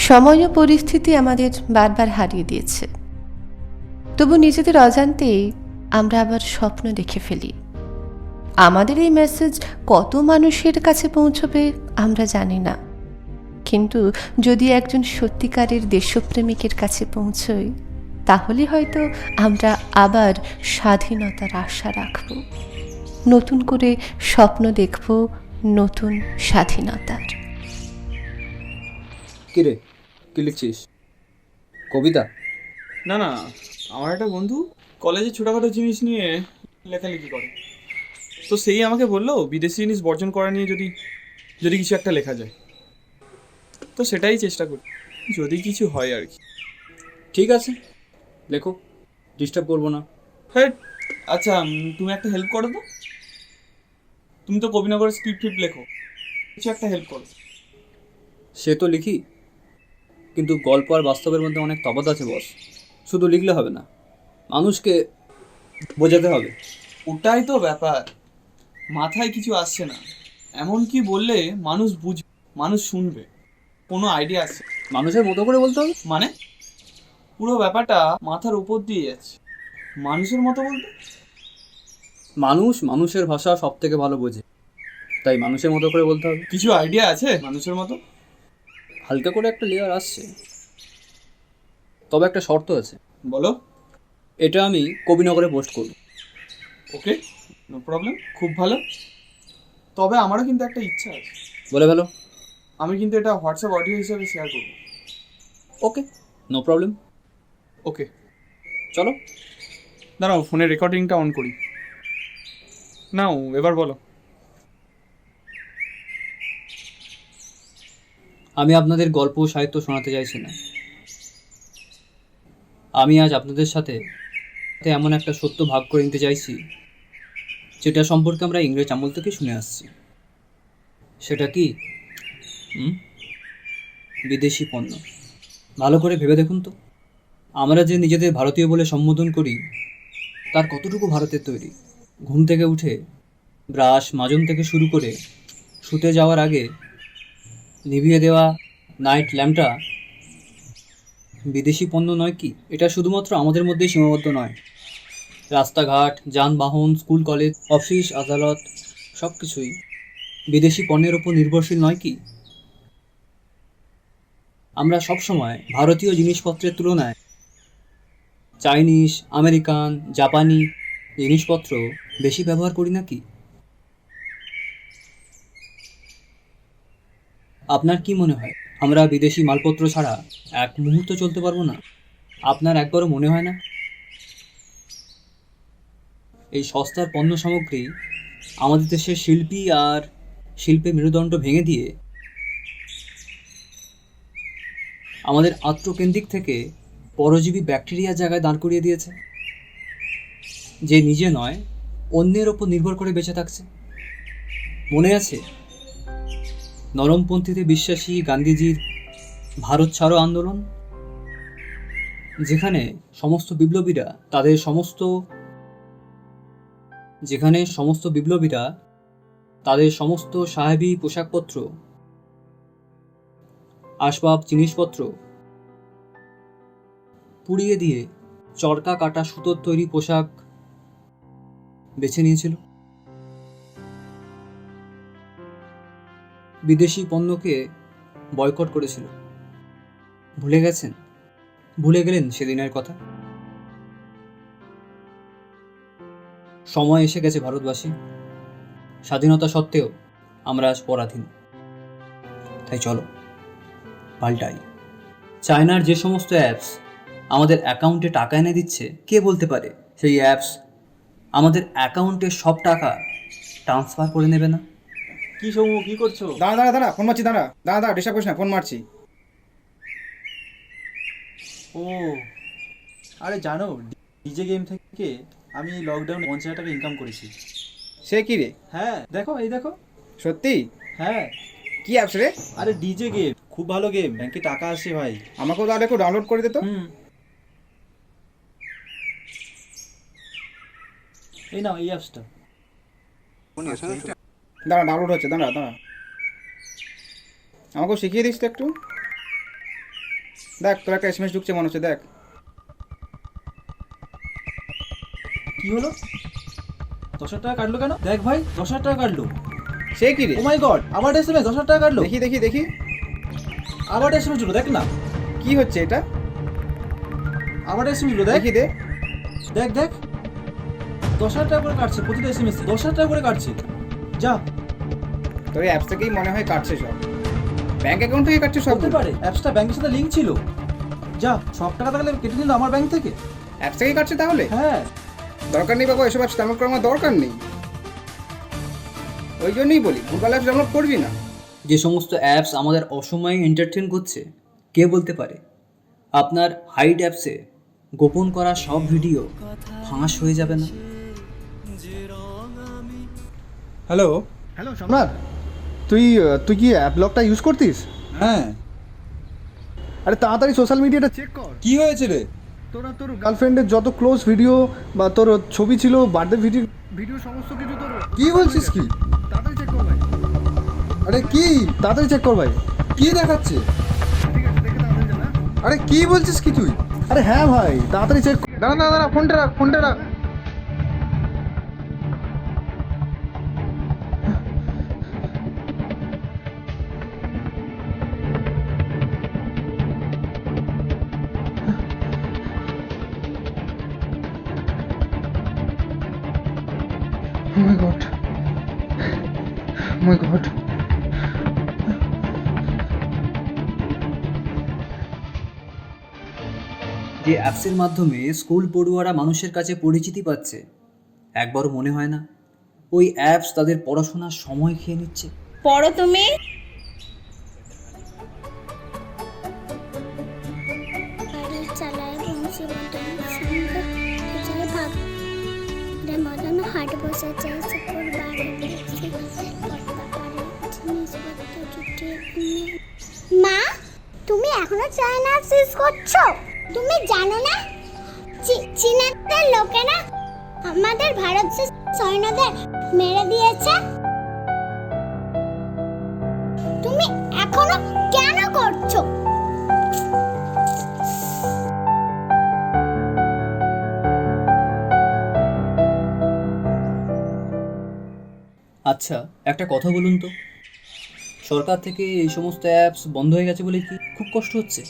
সময় ও পরিস্থিতি আমাদের বারবার হারিয়ে দিয়েছে, তবু নিজেদের অজান্তেই আমরা আবার স্বপ্ন দেখে ফেলি। আমাদের এই মেসেজ কত মানুষের কাছে পৌঁছবে আমরা জানি না, কিন্তু যদি একজন সত্যিকারের দেশপ্রেমিকের কাছে পৌঁছই, তাহলে হয়তো আমরা আবার স্বাধীনতার আশা রাখব, নতুন করে স্বপ্ন দেখব নতুন স্বাধীনতার। কিরে, কি লিখছিস? কবিতা? না না, আমার একটা বন্ধু কলেজে ছোটোখাটো জিনিস নিয়ে লেখালেখি করে, তো সেই আমাকে বললো বিদেশি জিনিস বর্জন করা নিয়ে যদি যদি কিছু একটা লেখা যায়, তো সেটাই চেষ্টা করি, যদি কিছু হয় আর কি। ঠিক আছে, লেখো, ডিস্টার্ব করবো না। হ্যাঁ আচ্ছা, তুমি একটা হেল্প করো তো। তুমি তো কবিনগরের স্ক্রিপ্ট ফিপ্ট লেখো, কিছু একটা হেল্প করো। সে তো লিখি, কিন্তু গল্প আর বাস্তবের মধ্যে অনেক তফাৎ আছে বস। শুধু লিখলে হবে না, মানুষকে বোঝাতে হবে। ওটাই তো ব্যাপার, মাথায় কিছু আসছে না, এমন কি বললে মানুষ বুঝবে, মানুষ শুনবে, কোনো আইডিয়া আসছে মানুষের মতো করে বলতে হবে। মানে পুরো ব্যাপারটা মাথার উপর দিয়ে যাচ্ছে। মানুষের মতো বলতে মানুষ মানুষের ভাষা সব থেকে ভালো বোঝে, তাই মানুষের মতো করে বলতে হবে। কিছু আইডিয়া আছে মানুষের মতো? হালকা করে একটা লেয়ার আসছে, তবে একটা শর্ত আছে। বলো। এটা আমি কবিনগরে পোস্ট করব। ওকে, নো প্রবলেম, খুব ভালো। তবে আমারও কিন্তু একটা ইচ্ছা আছে, বলে ফেলো। আমি কিন্তু এটা হোয়াটসঅ্যাপ অডিও হিসাবে শেয়ার করব। ওকে, নো প্রবলেম, ওকে, চলো। দাঁড়াও ফোনের রেকর্ডিংটা অন করি। নাও এবার বলো। আমি আপনাদের গল্প সাহিত্য শোনাতে চাইছি না, আমি আজ আপনাদের সাথে এমন একটা সত্য ভাগ করে নিতে চাইছি যেটা সম্পর্কে আমরা ইংরেজ আমল থেকে শুনে আসছি। সেটা কি? বিদেশি পণ্য। ভালো করে ভেবে দেখুন তো, আমরা যে নিজেদের ভারতীয় বলে সম্বোধন করি, তার কতটুকু ভারতের তৈরি। ঘুম থেকে উঠে ব্রাশ মাজন থেকে শুরু করে শুতে যাওয়ার আগে নিভিয়ে দেওয়া নাইট ল্যাম্পটা বিদেশি পণ্য নয় কি? এটা শুধুমাত্র আমাদের মধ্যেই সীমাবদ্ধ নয়, রাস্তাঘাট, যানবাহন, স্কুল কলেজ, অফিস আদালত সব কিছুই বিদেশি পণ্যের ওপর নির্ভরশীল নয় কি? আমরা সবসময় ভারতীয় জিনিসপত্রের তুলনায় চাইনিজ, আমেরিকান, জাপানি জিনিসপত্র বেশি ব্যবহার করি নাকি? আপনার কি মনে হয় আমরা বিদেশি মালপত্র ছাড়া এক মুহূর্ত চলতে পারবো না? আপনার একবারও মনে হয় না এই সস্তার পণ্য সামগ্রী আমাদের দেশের শিল্পী আর শিল্পে মেরুদণ্ড ভেঙে দিয়ে আমাদের আত্মকেন্দ্রিক থেকে পরজীবী ব্যাকটেরিয়ার জায়গায় দাঁড় করিয়ে দিয়েছে, যে নিজে নয় অন্যের ওপর নির্ভর করে বেঁচে থাকছে? মনে আছে নরমপন্থীতে বিশ্বাসী গান্ধীজির ভারত ছাড়ো আন্দোলন, যেখানে সমস্ত বিপ্লবীরা তাদের সমস্ত সাহেবী পোশাকপত্র, আসবাব জিনিসপত্র পুড়িয়ে দিয়ে চরকা কাটা সুতোর তৈরি পোশাক বেছে নিয়েছিল? বিদেশি পণ্যকে বয়কট করেছিল। ভুলে গেছেন? ভুলে গেলেন সেদিনের কথা? সময় এসে গেছে ভারতবাসী, স্বাধীনতা সত্ত্বেও আমরা আজ পরাধীন। তাই চলো পাল্টাই। চায়নার যে সমস্ত অ্যাপস আমাদের অ্যাকাউন্টে টাকা এনে দিচ্ছে, কে বলতে পারে সেই অ্যাপস আমাদের অ্যাকাউন্টে সব টাকা ট্রান্সফার করে নেবে না? কি সৌম্য, কি করছো? দাঁড়া দাঁড়া দাঁড়া, ফোন মারছি, দাঁড়া দাঁড়া দাঁড়া, ডিস্টার্ব করিস না, ফোন মারছি। ও আরে জানো, ডিজে গেম থেকে আমি লকডাউনে 50,000 টাকা ইনকাম করেছি। সে কি রে? হ্যাঁ দেখো, এই দেখো। সত্যি? হ্যাঁ, কি অ্যাপস রে? আরে ডিজে গেম, খুব ভালো গেম, ব্যাংকে টাকা আসে ভাই। আমাকেও তাহলে একটু ডাউনলোড করে দে তো। এই নাও এই অ্যাপসটা। দাঁড়া, ডাউনলোড হচ্ছে, দাঁড়া দাঁড়া, আমাকেও শিখিয়ে দিস তো একটু। দেখ তোর একটা এসএমএস ঢুকছে মনে হচ্ছে, দেখ। কি হলো? 10,000 টাকা কাটলো কেন? দেখ ভাই, 10,000 টাকা কাটলো। সে কি রে? ও মাই গড, আবার এসএমএস 10,000 টাকা কাটলো। দেখি দেখি দেখি আবার এসএমএস হলো, দেখ না। কি হচ্ছে এটা? আবার এসএমএস হলো, দেখ। দেখি দে। দেখ দেখ, 10,000 টাকা করে কাটছে প্রতিটা এসএমএস, 10,000 টাকা করে কাটছে। যা, তোর এই অ্যাপস থেকেই মনে হয় কাটছে সব। ব্যাংক অ্যাকাউন্ট থেকে কাটছে সব। হতে পারে অ্যাপসটা ব্যাংকের সাথে লিঙ্ক ছিল। যা, সব টাকা তাহলে কেটে নিল আমার ব্যাংক থেকে। অ্যাপস থেকেই কাটছে তাহলে? হ্যাঁ, দরকার নেই বাবা, এসব অ্যাপস ডাউনলোড করার আমার দরকার নেই। ওই জন্যই বলি গুগল অ্যাপস ডাউনলোড করবি না। যে সমস্ত অ্যাপস আমাদের অসময়ে এন্টারটেন করছে, কে বলতে পারে আপনার হাইড অ্যাপসে গোপন করা সব ভিডিও ফাঁস হয়ে যাবে না? হ্যালো হ্যালো সম্রাট, তুই কি অ্যাপ লকটা ইউজ করতিস? হ্যাঁ। আরে তাড়াতাড়ি সোশ্যাল মিডিয়াটা চেক কর। কি হয়েছে রে? তোর গার্লফ্রেন্ডের যত ক্লোজ ভিডিও বা তোর ছবি ছিল, বার্থডে ভিডিও সমস্ত কিছু তোর। কি বলছিস কি? তাড়াতাড়ি চেক কর ভাই। আরে কি তাড়াতাড়ি চেক কর ভাই। কি দেখাচ্ছে? ঠিক আছে, দেখে তাড়াতাড়ি জানা। আরে কি বলছিস কি তুই? আরে হ্যাঁ ভাই, তাড়াতাড়ি চেক। দাঁড়া দাঁড়া, ফোনটা রাখ। Oh my god. Oh my god. যে অ্যাপসের মাধ্যমে স্কুল পড়ুয়ারা মানুষের কাছে পরিচিতি পাচ্ছে, একবারও মনে হয় না ওই অ্যাপস তাদের পড়াশোনার সময় খেয়ে নিচ্ছে? পড়ো তুমি। গাড়ি চালায় বংশীবদন সঙ্গে যায় ভাব রে মদন হাট বসেছে শুক্রবার মা, তুমি এখনো চায়না সিজ করছো? তুমি জানো না চীনের লোকেরা আমাদের ভারতের সৈন্যদের মেরে দিয়েছে? তুমি এখনো কেন করছো? আচ্ছা, একটা কথা বলুন তো, সরকার থেকে এই সমস্ত অ্যাপস বন্ধ হয়ে গেছে বলে কি খুব কষ্ট হচ্ছে?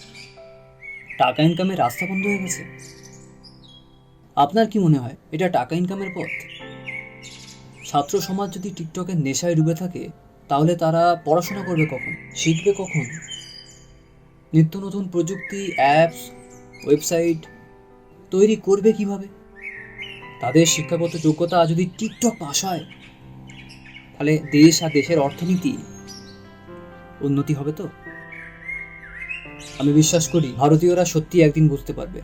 টাকা ইনকামের রাস্তা বন্ধ হয়ে গেছে? আপনার কি মনে হয় এটা টাকা ইনকামের পথ? ছাত্র সমাজ যদি টিকটকের নেশায় ডুবে থাকে, তাহলে তারা পড়াশোনা করবে কখন, শিখবে কখন? নিত্য নতুন প্রযুক্তি, অ্যাপস, ওয়েবসাইট তৈরি করবে কিভাবে? তাদের শিক্ষাগত যোগ্যতা যদি টিকটক পাস হয়, তাহলে দেশ আর দেশের অর্থনীতি উন্নতি হবে তো? আমি বিশ্বাস করি ভারতীয়রা সত্যি একদিন বুঝতে পারবে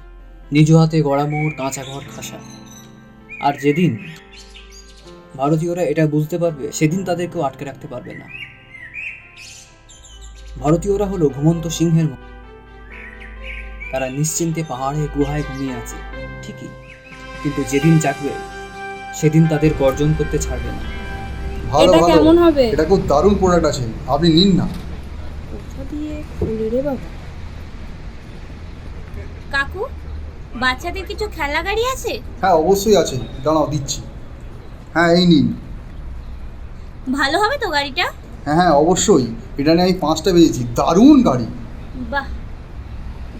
নিজ হাতে গড়া মোড়, কাঁচা ঘর, খাসা। আর যেদিন ভারতীয়রা এটা বুঝতে পারবে, সেদিন তাদেরকেও আটকে রাখতে পারবে না। ভারতীয়রা হলো ঘুমন্ত সিংহের মতো, তারা নিশ্চিন্তে পাহাড়ে গুহায় ঘুমিয়ে আছে ঠিকই, কিন্তু যেদিন জাগবে সেদিন তাদের গর্জন করতে ছাড়বে না। ভালো এটা ভালো, কেমন হবে? এটা খুব দারুণ প্রোডাক্ট আছে, আপনি নিন না। কোথা দিয়ে খুলে রে বাবা? কাকু, বাচ্চাদের কিছু খেলা গাড়ি আছে? হ্যাঁ অবশ্যই আছে, দাঁড়াও দিচ্ছি। হ্যাঁ এই নিন। ভালো হবে তো গাড়িটা? হ্যাঁ হ্যাঁ অবশ্যই, এটা নিয়ে আমি 5টা পেয়েছি, দারুণ গাড়ি। বাহ,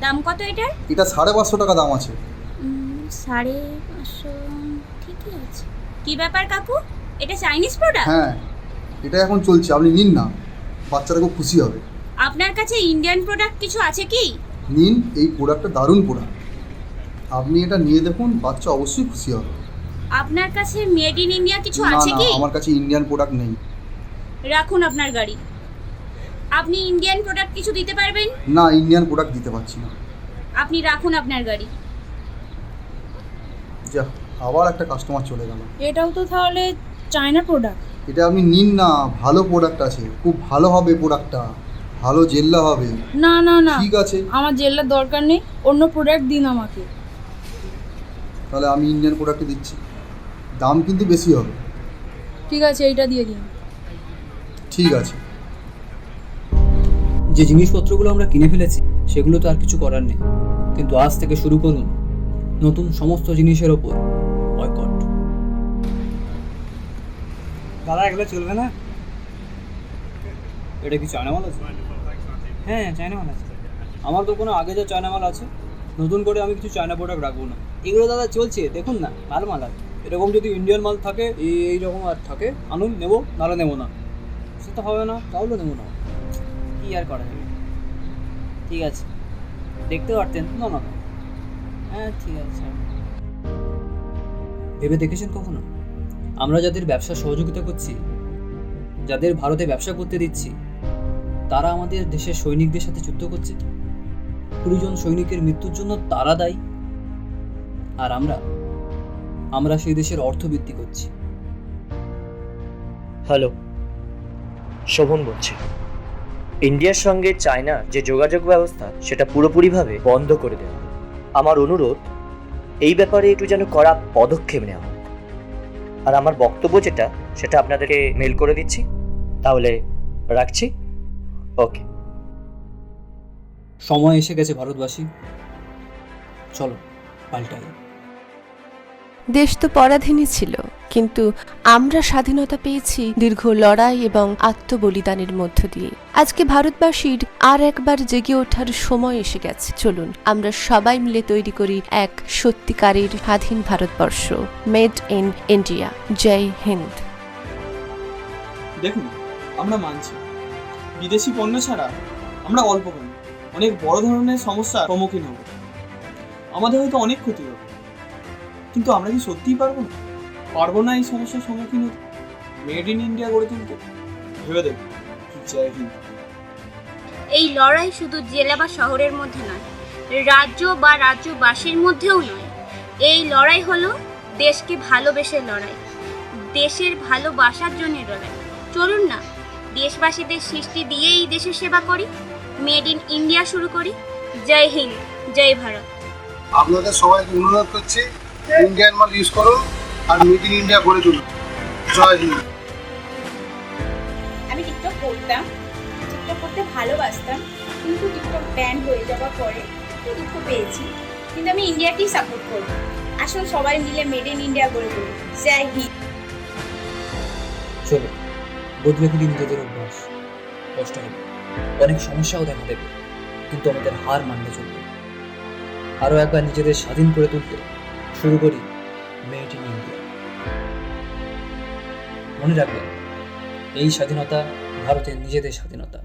দাম কত এটার? এটা 550 টাকা দাম আছে। 550, ঠিকই আছে। কি ব্যাপার কাকু, এটা চাইনিজ প্রোডাক্ট? হ্যাঁ এটা এখন চলছে, আপনি নিন না, বাচ্চারা খুব খুশি হবে। আপনার কাছে ইন্ডিয়ান প্রোডাক্ট কিছু আছে কি? নিন, এই প্রোডাক্টটা দারুণ প্রোডাক্ট, আপনি এটা নিয়ে দেখুন, বাচ্চা অবশ্যই খুশি হবে। আপনার কাছে মেড ইন ইন্ডিয়া কিছু না আছে না, কি? আমার কাছে ইন্ডিয়ান প্রোডাক্ট নেই। রাখুন আপনার গাড়ি। আপনি ইন্ডিয়ান প্রোডাক্ট কিছু দিতে পারবেন? না, ইন্ডিয়ান প্রোডাক্ট দিতে পারছি না। আপনি রাখুন আপনার গাড়ি। যা, আবার একটা কাস্টমার চলে গেল। এটাও তো তাহলে চায়না প্রোডাক্ট। এটা আপনি নিন না, ভালো প্রোডাক্ট আছে, খুব ভালো হবে প্রোডাক্টটা, ভালো জেল্লা হবে। না না না, ঠিক আছে, আমার জেলার দরকার নেই, অন্য প্রোডাক্ট দিন আমাকে। তাহলে আমি ইন্ডিয়ান প্রোডাক্টে দিচ্ছি, দাম কিন্তু বেশি হবে। ঠিক আছে, এইটা দিয়ে দিন। ঠিক আছে। যে জিনিসপত্রগুলো আমরা কিনে ফেলেছি সেগুলো তো আর কিছু করার নেই, কিন্তু আজ থেকে শুরু করুন নতুন সমস্ত জিনিসের ওপর বয়কট। দাদা এগুলো চলবে না? এটা কি চায়না মাল আছে? হ্যাঁ চায়না মাল আছে। আমার দোকানে আগে যা চায়না মাল আছে, নতুন করে আমি কিছু চায়না প্রোডাক্ট রাখবো না। এগুলো দাদা চলছে, দেখুন না, ভালো মাল আছে। এরকম যদি ইন্ডিয়ান মাল থাকে, এইরকম আর থাকে, আনুন, নেবো, নাহলে নেবো না। সেটা হবে না, তাহলে নেবো না। কি আর করা যাবে, ঠিক আছে, দেখতে পারতেন। না না না। হ্যাঁ ঠিক আছে। ভেবে দেখেছেন কখনো আমরা যাদের ব্যবসা সহযোগিতা করছি, যাদের ভারতে ব্যবসা করতে দিচ্ছি, তারা আমাদের দেশের সৈনিকদের সাথে যুদ্ধ করছে? 20 জন সৈনিকের মৃত্যুর জন্য তারা দায়ী, আর আমরা সেই দেশের অর্থবৃদ্ধি করছি। হ্যালো, শোভন বলছি। ইন্ডিয়ার সঙ্গে চায়নার যে যোগাযোগ ব্যবস্থা সেটা পুরোপুরিভাবে বন্ধ করে দেওয়া হবে। আমার অনুরোধ, এই ব্যাপারে একটু যেন কড়া পদক্ষেপ নেওয়া হয়। আর আমার বক্তব্য সেটা আপনাদেরকে মেল করে দিচ্ছি। তাহলে রাখছি। ওকে। সময় এসে গেছে ভারতবাসী, চলো পাল্টাই। দেশ তো পরাধীনই ছিল, কিন্তু আমরা স্বাধীনতা পেয়েছি দীর্ঘ লড়াই এবং আত্মবলিদানের মধ্য দিয়ে। আজকে ভারতবাসীর আর একবার জেগে ওঠার সময় এসে গেছে। চলুন আমরা সবাই মিলে তৈরি করি এক সত্যিকারের স্বাধীন ভারতবর্ষ, মেড ইন ইন্ডিয়া। জয় হিন্দ। দেখুন, আমরা মানছি বিদেশি পণ্য ছাড়া আমরা অল্প পাই, অনেক বড় ধরনের সমস্যার সম্মুখীন হব, আমাদের হয়তো অনেক ক্ষতি হবে, কিন্তু আমরা কি সত্যিই পারবো না এই সমস্যার সম্মুখীন হতে, মেড ইন ইন্ডিয়া গড়ে তুলতে? ভেবে দেখুন। জয় হিন্দ। এই লড়াই শুধু জেলা বা শহরের মধ্যে নয়, রাজ্য বা রাজ্যবাসীর মধ্যেও নয়। এই লড়াই হলো দেশকে ভালোবেসে লড়াই, দেশের ভালোবাসার জন্য লড়াই। চলুন না দেশবাসীদের সৃষ্টি দিয়েই দেশের সেবা করি, মেড ইন ইন্ডিয়া শুরু করি। জয় হিন্দ, জয় ভারত। আপনাদের সবাইকে অনুরোধ করছি, ইন্ডিয়ান মাল ইউজ করুন আর মেড ইন ইন্ডিয়া গড়ে তুলুন। জয় হিন্দ। আমি টিকটক করতাম, টিকটক করতে ভালোবাসতাম, কিন্তু টিকটক ব্যান হয়ে যাওয়ার পরে একটু দুঃখ পেয়েছি, কিন্তু আমি ইন্ডিয়াকেই সাপোর্ট করব। আসুন সবাই মিলে মেড ইন ইন্ডিয়া গড়ে তুলি। জয় হিন্দ। চলো বদলে ফেলি নিজেদের অভ্যাস। কষ্ট হবে, অনেক সমস্যাও দেখা দেবে, কিন্তু আমাদের হার মানলে চলবে। আরও একবার নিজেদের স্বাধীন করে তুলতে শুরু করি মেড ইন ইন্ডিয়া। মনে রাখবেন, এই স্বাধীনতা ভারতের নিজেদের স্বাধীনতা।